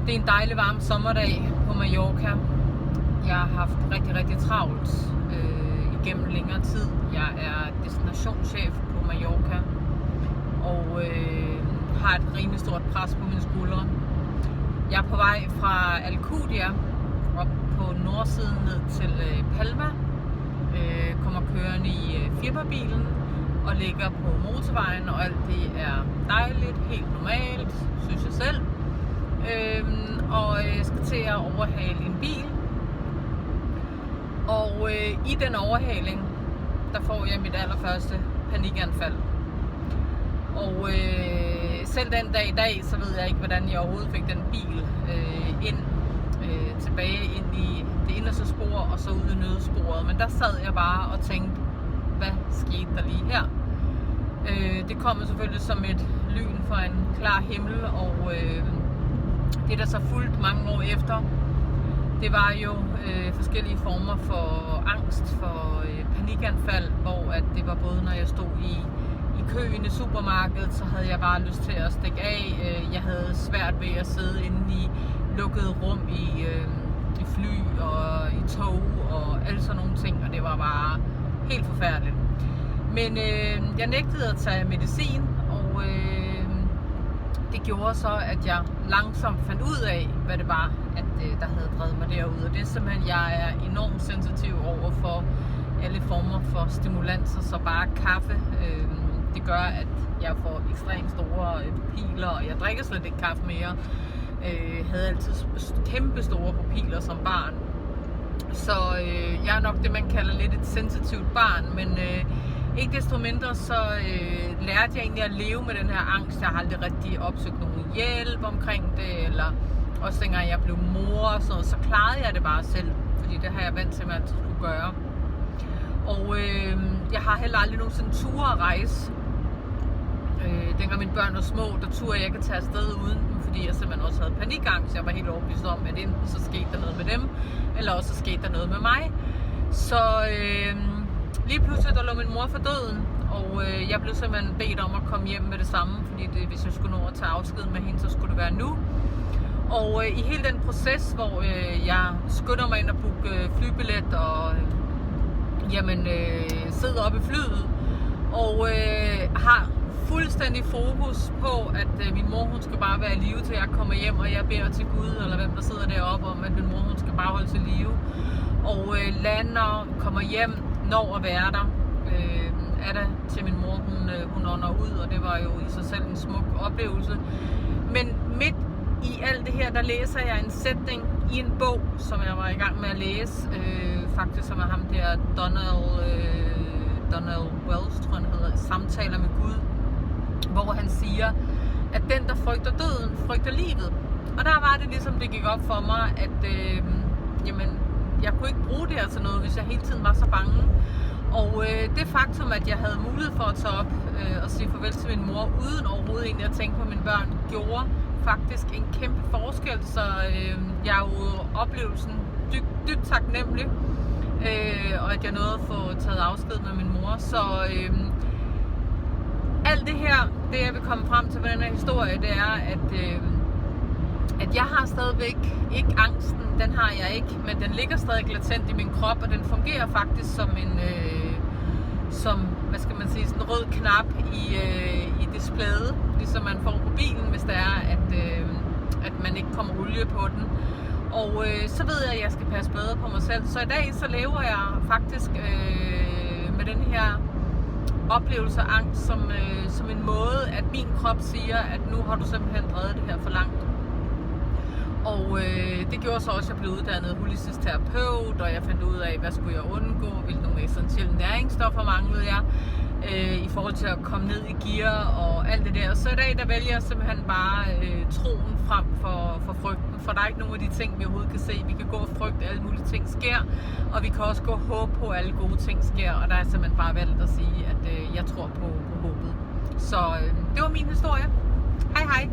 Det er en dejlig varm sommerdag på Mallorca. Jeg har haft rigtig travlt igennem længere tid. Jeg er destinationschef på Mallorca og har et rimelig stort pres på mine skuldre. Jeg er på vej fra Alcudia op på nordsiden ned til Palma. Kommer kørende i firmabilen og ligger på motorvejen, og alt det er dejligt, helt normalt, synes jeg selv. Og jeg skal til at overhale en bil. Og i den overhaling, der får jeg mit allerførste panikanfald. Og selv den dag i dag, så ved jeg ikke, hvordan jeg overhovedet fik den bil tilbage ind i det inderste spor og så ud i nødsporet. Men der sad jeg bare og tænkte, hvad skete der lige her? Det kom selvfølgelig som et lyn fra en klar himmel, og det der så fulgte mange år efter, det var jo forskellige former for angst, for panikanfald, hvor at det var både når jeg stod i køen i supermarkedet, så havde jeg bare lyst til at stikke af. Jeg havde svært ved at sidde inde i lukkede rum i fly og i tog og alle sådan nogle ting, og det var bare helt forfærdeligt. Men jeg nægtede at tage medicin, og det gjorde så, at jeg langsomt fandt ud af, hvad det var, at der havde drevet mig derud. Og det er simpelthen, jeg er enormt sensitiv over for alle former for stimulanser, så bare kaffe, det gør, at jeg får ekstremt store pupiler, og jeg drikker slet ikke kaffe mere. Havde altid kæmpe store pupiler som barn. Så jeg er nok det, man kalder lidt et sensitivt barn, men ikke desto mindre så lærte jeg egentlig at leve med den her angst. Jeg har aldrig rigtig opsøgt nogen hjælp omkring det, eller også dengang jeg blev mor og sådan noget, så klarede jeg det bare selv, fordi det har jeg vant til, at man altid skulle gøre. Og jeg har heller aldrig nogensinde ture at rejse. Dengang mine børn var små, der turde jeg ikke at tage afsted uden dem, fordi jeg simpelthen også havde panikangst. Jeg var helt overbevist om, at enten så skete der noget med dem, eller også så skete der noget med mig. Så lige pludselig der lå min mor for døden, og jeg blev simpelthen bedt om at komme hjem med det samme, fordi hvis jeg skulle nå at tage afsked med hende, så skulle det være nu. Og i hele den proces, hvor jeg skynder mig ind og booke flybillet og sidder oppe i flyet og har fuldstændig fokus på, at min mor hun skal bare være i live til jeg kommer hjem, og jeg beder til Gud, eller hvem der sidder deroppe, om at min mor hun skal bare holde sig i live. Og lander, kommer hjem, når at være der. Er der til min mor, hun ånder ud, og det var jo i sig selv en smuk oplevelse. Men midt i alt det her, der læser jeg en sætning i en bog, som jeg var i gang med at læse, faktisk som er ham der Donald Wells, tror jeg han hedder, Samtaler med Gud, hvor han siger, at den der frygter døden, frygter livet. Og der var det ligesom, det gik op for mig, at jeg kunne ikke bruge det her til noget, hvis jeg hele tiden var så bange. Og det faktum, at jeg havde mulighed for at tage op og sige farvel til min mor, uden overhovedet egentlig at tænke på mine børn, gjorde faktisk en kæmpe forskel. Så jeg er jo oplevelsen dybt taknemmelig, og at jeg nåede at få taget afsked med min mor. Så alt det her, det jeg vil komme frem til med den her historie, det er, at jeg har stadigvæk ikke angsten, den har jeg ikke, men den ligger stadig latent i min krop, og den fungerer faktisk som en, hvad skal man sige, sådan en rød knap i displayet, ligesom man får på bilen, hvis det er, at man ikke kommer olie på den. Og så ved jeg, at jeg skal passe bedre på mig selv. Så i dag, så lever jeg faktisk med den her oplevelse af angst som en måde, at min krop siger, at nu har du simpelthen drevet det her for langt. Og det gjorde så også, at jeg blev uddannet holistisk terapeut, og jeg fandt ud af, hvad skulle jeg undgå, hvilke nogle essentielle næringsstoffer manglede jeg, i forhold til at komme ned i gear og alt det der. Så i dag, der vælger jeg simpelthen bare troen frem for frygten, for der er ikke nogen af de ting, vi overhovedet kan se. Vi kan gå og frygte, at alle mulige ting sker, og vi kan også gå og håbe på, at alle gode ting sker, og der er simpelthen bare valgt at sige, at jeg tror på håbet. Så det var min historie. Hej hej!